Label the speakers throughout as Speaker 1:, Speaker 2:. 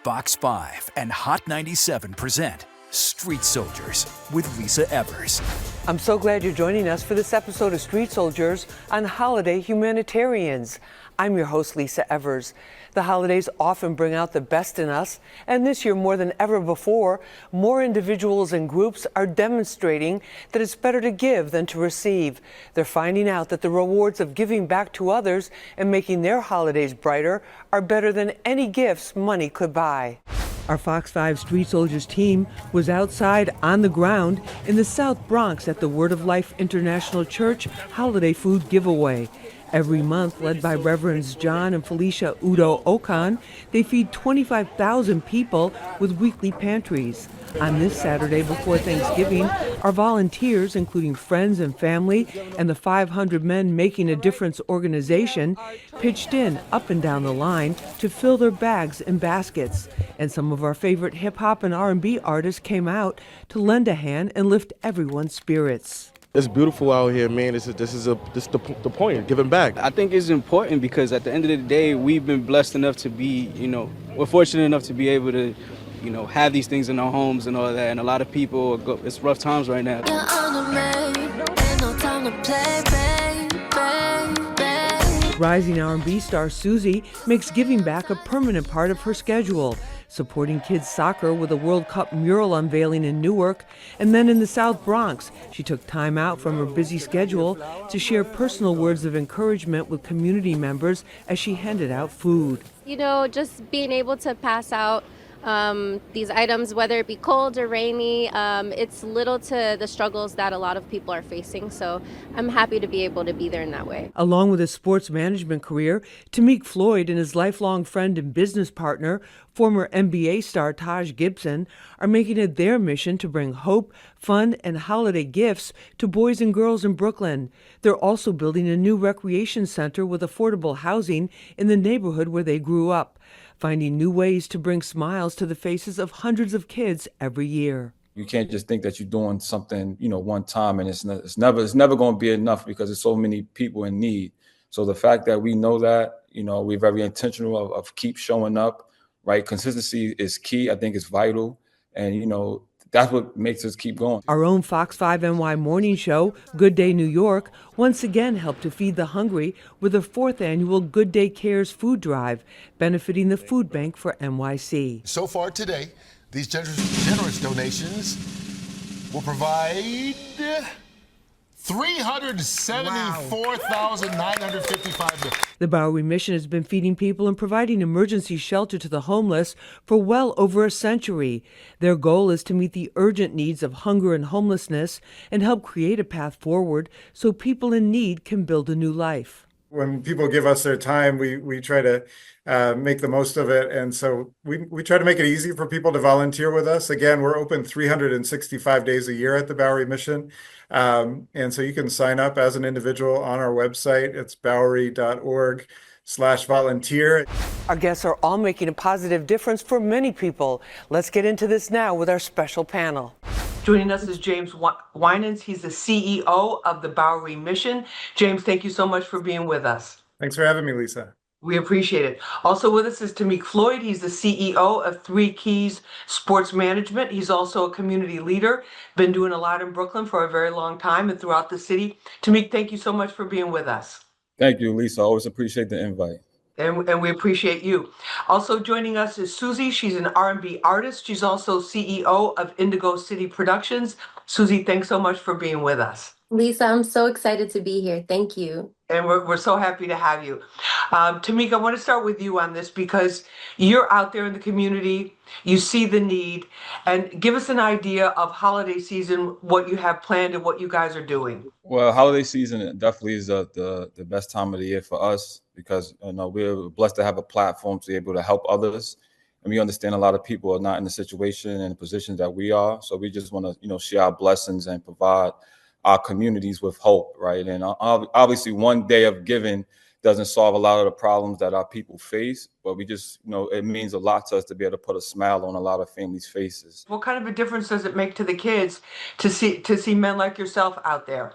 Speaker 1: Fox 5 and Hot 97 present Street Soldiers with Lisa Evers.
Speaker 2: I'm so glad you're joining us for this episode of Street Soldiers on Holiday Humanitarians. I'm your host, Lisa Evers. The holidays often bring out the best in us, and this year more than ever before, more individuals and groups are demonstrating that it's better to give than to receive. They're finding out that the rewards of giving back to others and making their holidays brighter are better than any gifts money could buy. Our Fox 5 Street Soldiers team was outside on the ground in the South Bronx at the Word of Life International Church Holiday Food Giveaway. Every month, led by Reverends John and Felicia Udo Okan, they feed 25,000 people with weekly pantries. On this Saturday before Thanksgiving, our volunteers, including friends and family, and the 500 Men Making a Difference organization, pitched in up and down the line to fill their bags and baskets. And some of our favorite hip-hop and R&B artists came out to lend a hand and lift everyone's spirits.
Speaker 3: It's beautiful out here, man. This is the point, giving back.
Speaker 4: I think it's important because at the end of the day, we've been blessed enough to be, we're fortunate enough to be able to, have these things in our homes and all that. And a lot of people, it's rough times right now.
Speaker 2: Rising R&B star Susie makes giving back a permanent part of her schedule, supporting kids soccer with a World Cup mural unveiling in Newark, and then in the South Bronx. She took time out from her busy schedule to share personal words of encouragement with community members as she handed out food.
Speaker 5: Just being able to pass out these items, whether it be cold or rainy, it's little to the struggles that a lot of people are facing. So I'm happy to be able to be there in that way.
Speaker 2: Along with his sports management career, Tamik Floyd and his lifelong friend and business partner, former NBA star Taj Gibson, are making it their mission to bring hope, fun, and holiday gifts to boys and girls in Brooklyn. They're also building a new recreation center with affordable housing in the neighborhood where they grew up, finding new ways to bring smiles to the faces of hundreds of kids every year.
Speaker 6: You can't just think that you're doing something, one time, and it's never going to be enough because there's so many people in need. So the fact that we know that, we're very intentional of keep showing up, right? Consistency is key. I think it's vital. And, that's what makes us keep going.
Speaker 2: Our own Fox 5 NY morning show, Good Day New York, once again helped to feed the hungry with the 4th annual Good Day Cares food drive, benefiting the food bank for NYC.
Speaker 7: So far today, these generous donations will provide $374,955.
Speaker 2: The Bowery Mission has been feeding people and providing emergency shelter to the homeless for well over a century. Their goal is to meet the urgent needs of hunger and homelessness and help create a path forward so people in need can build a new life.
Speaker 8: When people give us their time, we try to make the most of it. And so we try to make it easy for people to volunteer with us. Again, we're open 365 days a year at the Bowery Mission. And so you can sign up as an individual on our website. It's bowery.org/volunteer.
Speaker 2: Our guests are all making a positive difference for many people. Let's get into this now with our special panel. Joining us is James Winans. He's the CEO of the Bowery Mission. James, thank you so much for being with us.
Speaker 8: Thanks for having me, Lisa.
Speaker 2: We appreciate it. Also with us is Tamik Floyd. He's the CEO of 3 Keys Sports Management. He's also a community leader, been doing a lot in Brooklyn for a very long time and throughout the city. Tamik, thank you so much for being with us.
Speaker 6: Thank you, Lisa. I always appreciate the invite.
Speaker 2: And we appreciate you. Also joining us is Susie. She's an R&B artist. She's also CEO of Indigo City Productions. Susie, thanks so much for being with us.
Speaker 5: Lisa, I'm so excited to be here. Thank you.
Speaker 2: And we're so happy to have you. Tamik, I want to start with you on this because you're out there in the community, you see the need, and give us an idea of holiday season, what you have planned and what you guys are doing.
Speaker 6: Well, holiday season definitely is the best time of the year for us because we're blessed to have a platform to be able to help others. And we understand a lot of people are not in the situation and the positions that we are. So we just want to, share our blessings and provide our communities with hope, right? And obviously one day of giving doesn't solve a lot of the problems that our people face, but we just, it means a lot to us to be able to put a smile on a lot of families' faces.
Speaker 2: What kind of a difference does it make to the kids to see men like yourself out there?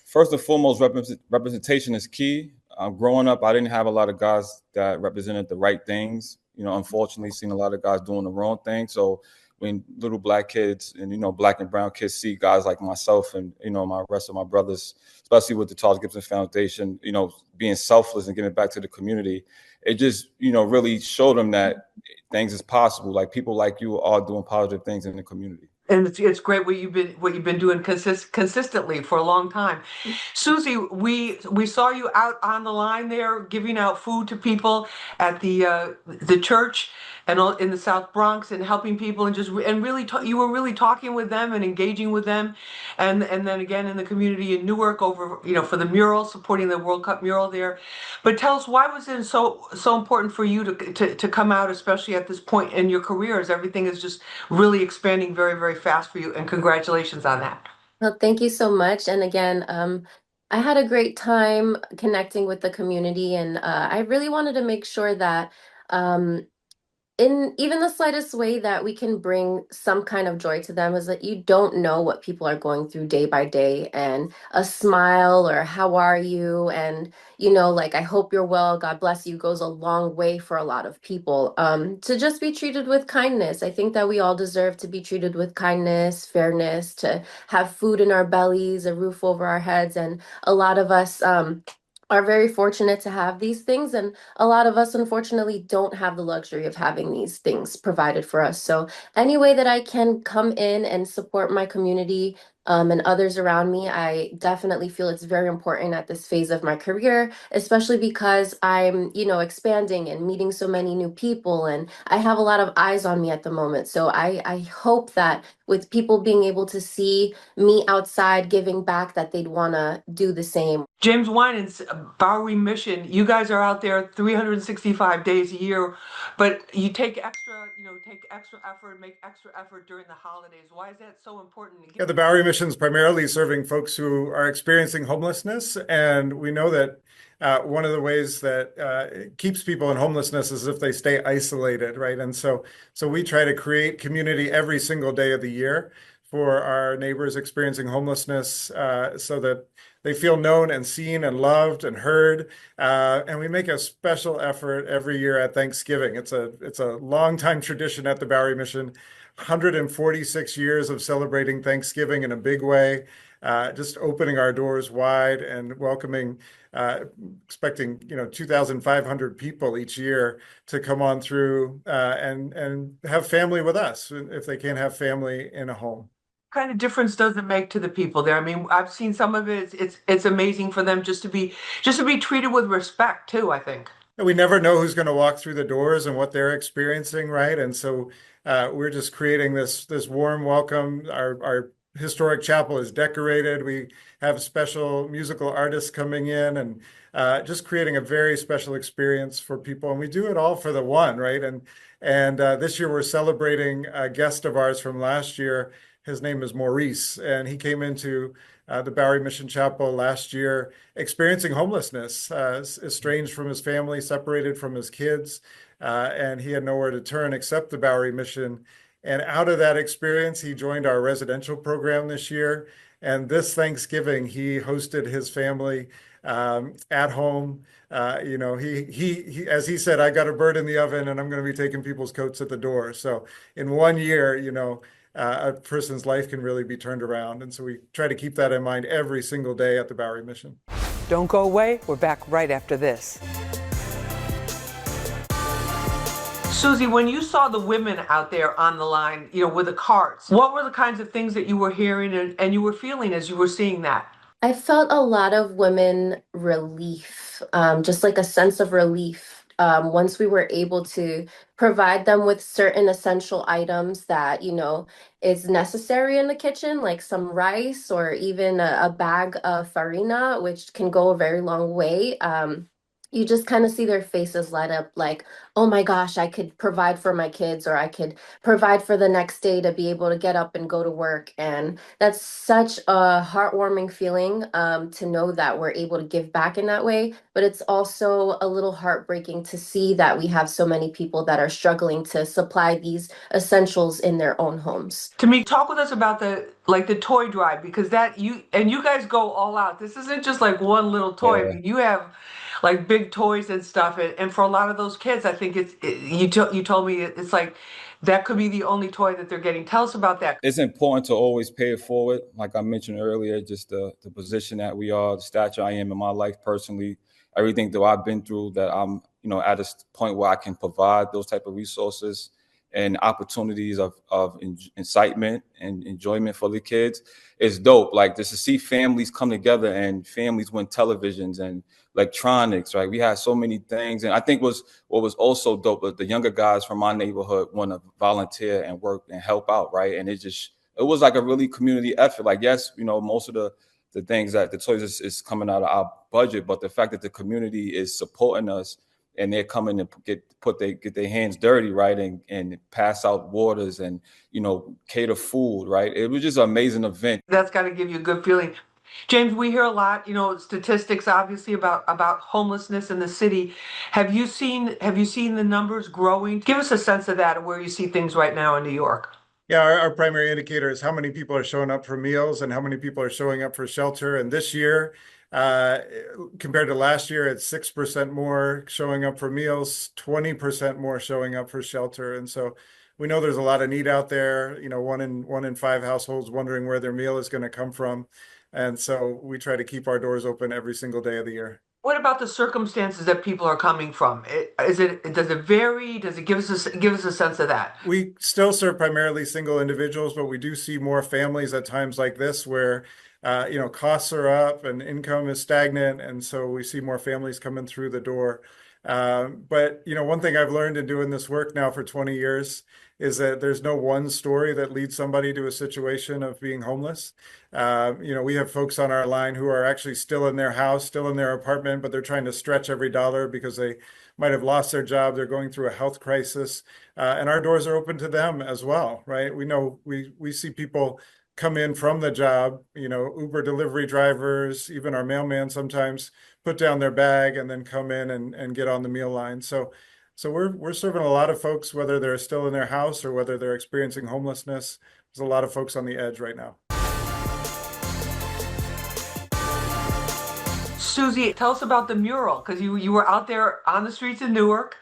Speaker 6: First and foremost, representation is key. Growing up, I didn't have a lot of guys that represented the right things. unfortunately seen a lot of guys doing the wrong thing. So when little black kids and, black and brown kids see guys like myself and, my rest of my brothers, especially with the Charles Gibson Foundation, being selfless and giving back to the community, it just, really showed them that things is possible. Like people like you are doing positive things in the community.
Speaker 2: And it's great what you've been doing consistently for a long time. Susie, we saw you out on the line there giving out food to people at the church and in the South Bronx and helping people and really you were really talking with them and engaging with them, and then again in the community in Newark over for the mural, supporting the World Cup mural there. But tell us, why was it so important for you to come out, especially at this point in your career, as everything is just really expanding very, very fast for you, and congratulations on that.
Speaker 5: Well, thank you so much. And again, I had a great time connecting with the community, and I really wanted to make sure that in even the slightest way that we can bring some kind of joy to them, is that you don't know what people are going through day by day, and a smile or how are you, and like I hope you're well, God bless you, goes a long way for a lot of people. To just be treated with kindness. I think that we all deserve to be treated with kindness, fairness, to have food in our bellies, a roof over our heads, and a lot of us are very fortunate to have these things, and a lot of us unfortunately don't have the luxury of having these things provided for us. So any way that I can come in and support my community and others around me, I definitely feel it's very important at this phase of my career, especially because I'm expanding and meeting so many new people, and I have a lot of eyes on me at the moment. So I hope that with people being able to see me outside giving back, that they'd want to do the same.
Speaker 2: James Winans, Bowery Mission, you guys are out there 365 days a year, but you take extra effort, make extra effort during the holidays. Why is that so important?
Speaker 8: Yeah, the Bowery Mission is primarily serving folks who are experiencing homelessness, and we know that one of the ways that keeps people in homelessness is if they stay isolated, right? And so we try to create community every single day of the year for our neighbors experiencing homelessness, so that they feel known and seen and loved and heard. And we make a special effort every year at Thanksgiving. It's a long time tradition at the Bowery Mission, 146 years of celebrating Thanksgiving in a big way, just opening our doors wide and welcoming, expecting 2,500 people each year to come on through and have family with us if they can't have family in a home.
Speaker 2: What kind of difference does it make to the people there? I mean, I've seen some of it. It's amazing for them just to be treated with respect too, I think.
Speaker 8: We never know who's going to walk through the doors and what they're experiencing, right? And so we're just creating this warm welcome. Our historic chapel is decorated. We have special musical artists coming in and just creating a very special experience for people. And we do it all for the one, right? And this year we're celebrating a guest of ours from last year. His name is Maurice, and he came into the Bowery Mission Chapel last year experiencing homelessness, estranged from his family, separated from his kids, and he had nowhere to turn except the Bowery Mission. And out of that experience, he joined our residential program this year. And this Thanksgiving, he hosted his family at home. He as he said, I got a bird in the oven, and I'm going to be taking people's coats at the door. So in 1 year, a person's life can really be turned around. And so we try to keep that in mind every single day at the Bowery Mission.
Speaker 2: Don't go away. We're back right after this. Susie, when you saw the women out there on the line, with the carts, what were the kinds of things that you were hearing and you were feeling as you were seeing that?
Speaker 5: I felt a lot of women relief, just like a sense of relief. Once we were able to provide them with certain essential items that, is necessary in the kitchen, like some rice or even a bag of farina, which can go a very long way. You just kind of see their faces light up like, oh my gosh, I could provide for my kids, or I could provide for the next day to be able to get up and go to work. And that's such a heartwarming feeling, to know that we're able to give back in that way. But it's also a little heartbreaking to see that we have so many people that are struggling to supply these essentials in their own homes.
Speaker 2: To me, talk with us about the toy drive, because you guys go all out. This isn't just like one little toy.
Speaker 6: Yeah.
Speaker 2: I mean, you have like big toys and stuff. And for a lot of those kids, I think you told me it's like that could be the only toy that they're getting. Tell us about that.
Speaker 6: It's important to always pay it forward. Like I mentioned earlier, just the position that we are, the stature I am in my life personally, everything that I've been through, that I'm, at a point where I can provide those type of resources and opportunities of incitement and enjoyment for the kids is dope. Like just to see families come together and families win televisions and electronics, right? We had so many things. And I think what was also dope was the younger guys from my neighborhood want to volunteer and work and help out, right? And it was like a really community effort. Like, yes, most of the things that the toys is coming out of our budget, but the fact that the community is supporting us and they're coming to get their hands dirty, right, and pass out waters and cater food, right? It was just an amazing event.
Speaker 2: That's got to give you a good feeling. James, we hear a lot, statistics obviously about homelessness in the city. Have you seen the numbers growing? Give us a sense of that and where you see things right now in New York.
Speaker 8: Yeah, our primary indicator is how many people are showing up for meals and how many people are showing up for shelter. And this year, compared to last year, it's 6% more showing up for meals, 20% more showing up for shelter. And so we know there's a lot of need out there. One in five households wondering where their meal is going to come from. And so we try to keep our doors open every single day of the year.
Speaker 2: What about the circumstances that people are coming from? Does it vary? Does it give us a sense of that?
Speaker 8: We still serve primarily single individuals, but we do see more families at times like this where costs are up and income is stagnant, and so we see more families coming through the door. But one thing I've learned in doing this work now for 20 years is that there's no one story that leads somebody to a situation of being homeless. We have folks on our line who are actually still in their house, still in their apartment, but they're trying to stretch every dollar because they might have lost their job. They're going through a health crisis, and our doors are open to them as well, right? We know we see people come in from the job, Uber delivery drivers, even our mailman sometimes put down their bag and then come in and get on the meal line. So we're serving a lot of folks, whether they're still in their house or whether they're experiencing homelessness. There's a lot of folks on the edge right now.
Speaker 2: Susie, tell us about the mural, because you were out there on the streets in Newark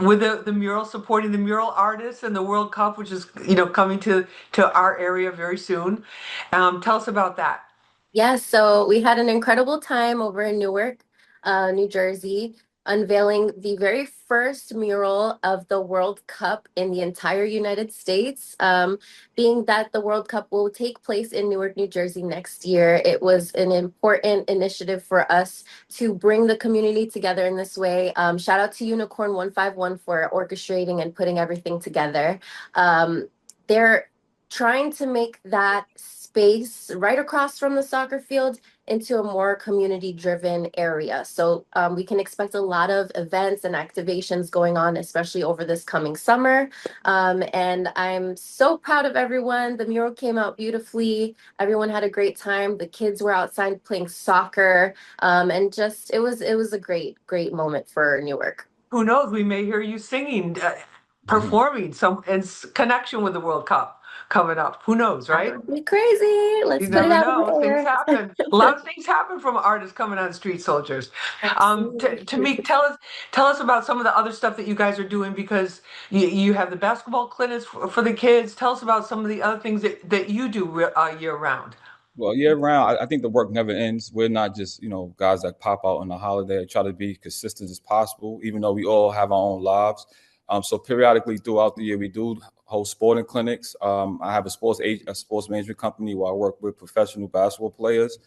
Speaker 2: with the mural, supporting the mural artists and the World Cup, which is coming to our area very soon. Tell us about that.
Speaker 5: Yeah, so we had an incredible time over in Newark, New Jersey, unveiling the very first mural of the World Cup in the entire United States. Being that the World Cup will take place in Newark, New Jersey next year, it was an important initiative for us to bring the community together in this way. Shout out to Unicorn 151 for orchestrating and putting everything together. They're trying to make that space right across from the soccer field into a more community-driven area. So we can expect a lot of events and activations going on, especially over this coming summer. And I'm so proud of everyone. The mural came out beautifully. Everyone had a great time. The kids were outside playing soccer. And just, it was a great, great moment for Newark.
Speaker 2: Who knows, we may hear you singing, performing some in connection with the World Cup coming up. Who knows, right?
Speaker 5: That would be crazy. Let's
Speaker 2: You
Speaker 5: put it
Speaker 2: never
Speaker 5: out
Speaker 2: know.
Speaker 5: there.
Speaker 2: Things happen. A lot of things happen from artists coming on Street Soldiers. Tamik, tell us about some of the other stuff that you guys are doing, because you have the basketball clinics for the kids. Tell us about some of the other things that you do year round.
Speaker 6: Well, year round, I think the work never ends. We're not just, guys that pop out on the holiday. I try to be consistent as possible, even though we all have our own lives. So periodically throughout the year, we do host sporting clinics. I have a sports management company where I work with professional basketball players.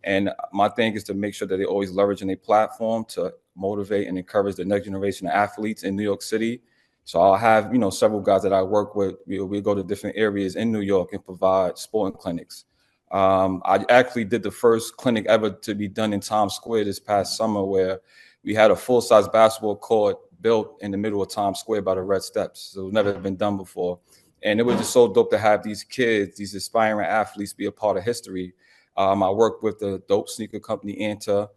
Speaker 6: And my thing is to make sure that they're always leveraging their platform to motivate and encourage the next generation of athletes in New York City. So I'll have, several guys that I work with. We go to different areas in New York and provide sporting clinics. I actually did the first clinic ever to be done in Times Square this past summer, where we had a full-size basketball court built in the middle of Times Square by the Red Steps. So it's never been done before. And it was just so dope to have these kids, these aspiring athletes, be a part of history. I worked with the dope sneaker company, Anta.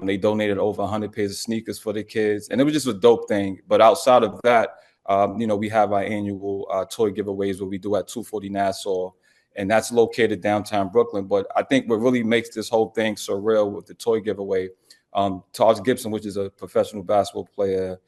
Speaker 6: They donated over 100 pairs of sneakers for the kids. And it was just a dope thing. But outside of that, we have our annual toy giveaways where we do at 240 Nassau. And that's located downtown Brooklyn. But I think what really makes this whole thing surreal with the toy giveaway, Taj Gibson, which is a professional basketball player.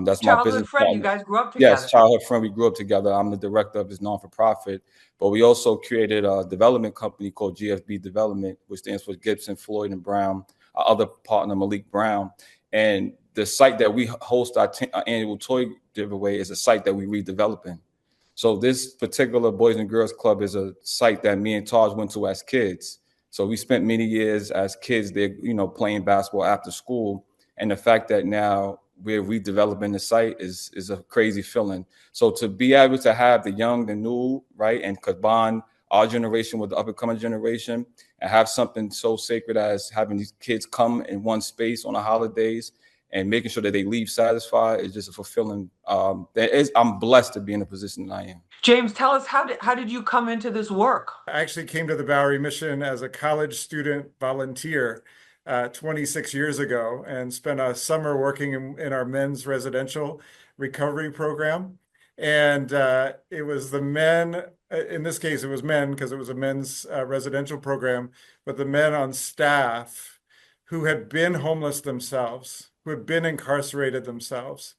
Speaker 6: That's my
Speaker 2: Childhood
Speaker 6: business
Speaker 2: friend,
Speaker 6: partner.
Speaker 2: you guys grew up together.
Speaker 6: Yes, childhood friend. We grew up together. I'm the director of his non-for-profit, but we also created a development company called GFB Development, which stands for Gibson, Floyd, and Brown. Our other partner, Malik Brown. And the site that we host our annual toy giveaway is a site that we redeveloping. So this particular Boys and Girls Club is a site that me and Taj went to as kids. So we spent many years as kids there, playing basketball after school. And the fact that now we're redeveloping the site is a crazy feeling. So to be able to have the young, the new, right, and combine our generation with the up-and-coming generation and have something so sacred as having these kids come in one space on the holidays and making sure that they leave satisfied is just a fulfilling. I'm blessed to be in the position that I am.
Speaker 2: James, tell us, how did you come into this work?
Speaker 8: I actually came to the Bowery Mission as a college student volunteer 26 years ago and spent a summer working in our men's residential recovery program. And it was the men, in this case, it was men because it was a men's residential program, but the men on staff who had been homeless themselves, who had been incarcerated themselves,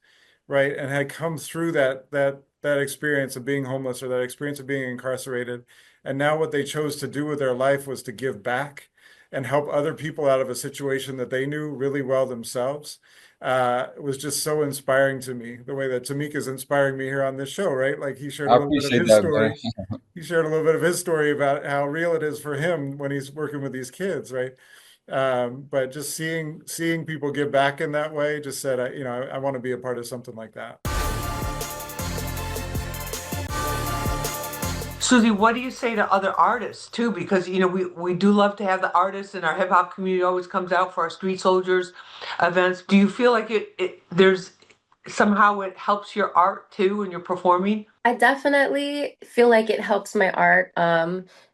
Speaker 8: right, and had come through that experience of being homeless or that experience of being incarcerated. And now what they chose to do with their life was to give back and help other people out of a situation that they knew really well themselves. It was just so inspiring to me, the way that Tamika is inspiring me here on this show, right? Like he shared a little bit of his story. He shared a little bit of his story about how real it is for him when he's working with these kids, right? But just seeing people give back in that way just said, I want to be a part of something like that.
Speaker 2: Susie, what do you say to other artists too? Because we do love to have the artists, and our hip hop community always comes out for our Street Soldiers events. Do you feel like there's somehow it helps your art too when you're performing?
Speaker 5: I definitely feel like it helps my art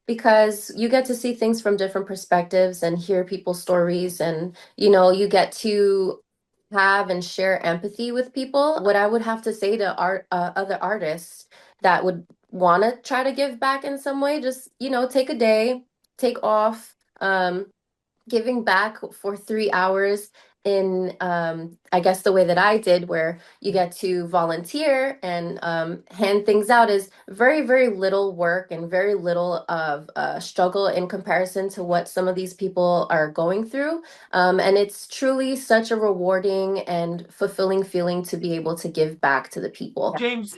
Speaker 5: because you get to see things from different perspectives and hear people's stories, and you get to have and share empathy with people. What I would have to say to other artists that would want to try to give back in some way, just take a day, take off, giving back for 3 hours in I guess the way that I did, where you get to volunteer and hand things out, is very, very little work and very little of struggle in comparison to what some of these people are going through. And it's truly such a rewarding and fulfilling feeling to be able to give back to the people.
Speaker 2: James,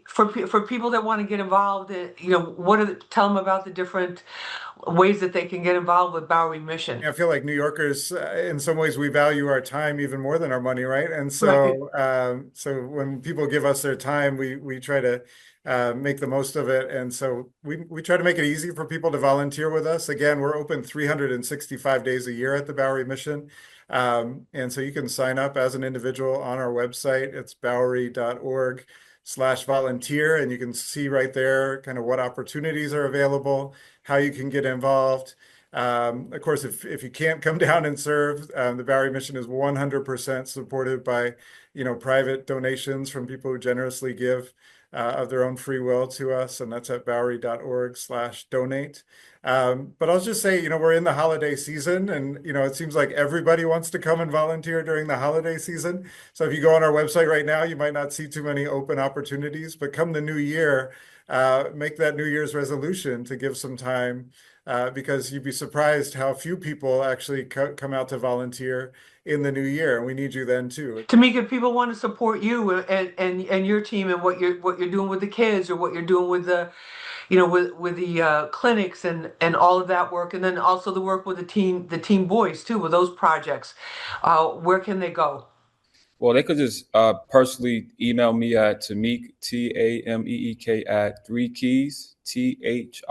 Speaker 2: for people that want to get involved, tell them about the different ways that they can get involved with Bowery Mission.
Speaker 8: I feel like New Yorkers, in some ways, we value our time even more than our money, right? And so, so when people give us their time, we try to make the most of it. And so we try to make it easy for people to volunteer with us. Again, we're open 365 days a year at the Bowery Mission. And so you can sign up as an individual on our website. It's bowery.org/volunteer. And you can see right there kind of what opportunities are available, how you can get involved. Of course, if you can't come down and serve, the Bowery Mission is 100% supported by, private donations from people who generously give of their own free will to us. And that's at bowery.org/donate. But I'll just say, we're in the holiday season, and, it seems like everybody wants to come and volunteer during the holiday season. So if you go on our website right now, you might not see too many open opportunities, but come the new year, make that New Year's resolution to give some time, because you'd be surprised how few people actually come out to volunteer in the new year, and we need you then too.
Speaker 2: Tamika, if people want to support you and your team and what you're doing with the kids, or what you're doing with the with the clinics and all of that work, and then also the work with the teen boys too, with those projects, where can they go?
Speaker 6: Well, they could just personally email me at Tameek, TAMEEK at 3keys, THREEK,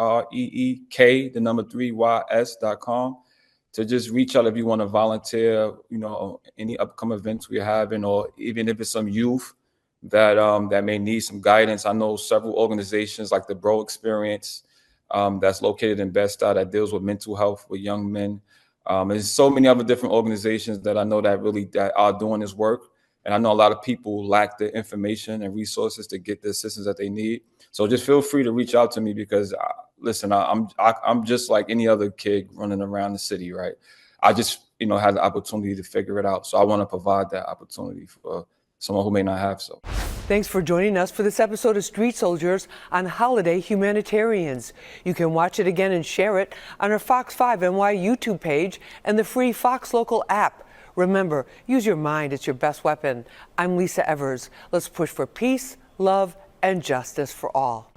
Speaker 6: the number 3YS.com, to just reach out if you want to volunteer, any upcoming events we're having, or even if it's some youth that that may need some guidance. I know several organizations like the Bro Experience that's located in Bed-Stuy that deals with mental health with young men. There's so many other different organizations that I know that are doing this work. And I know a lot of people lack the information and resources to get the assistance that they need. So just feel free to reach out to me, because listen, I'm just like any other kid running around the city, right? I just had the opportunity to figure it out. So I want to provide that opportunity for someone who may not have so.
Speaker 2: Thanks for joining us for this episode of Street Soldiers on Holiday Humanitarians. You can watch it again and share it on our Fox 5 NY YouTube page and the free Fox Local app. Remember, use your mind, it's your best weapon. I'm Lisa Evers. Let's push for peace, love, and justice for all.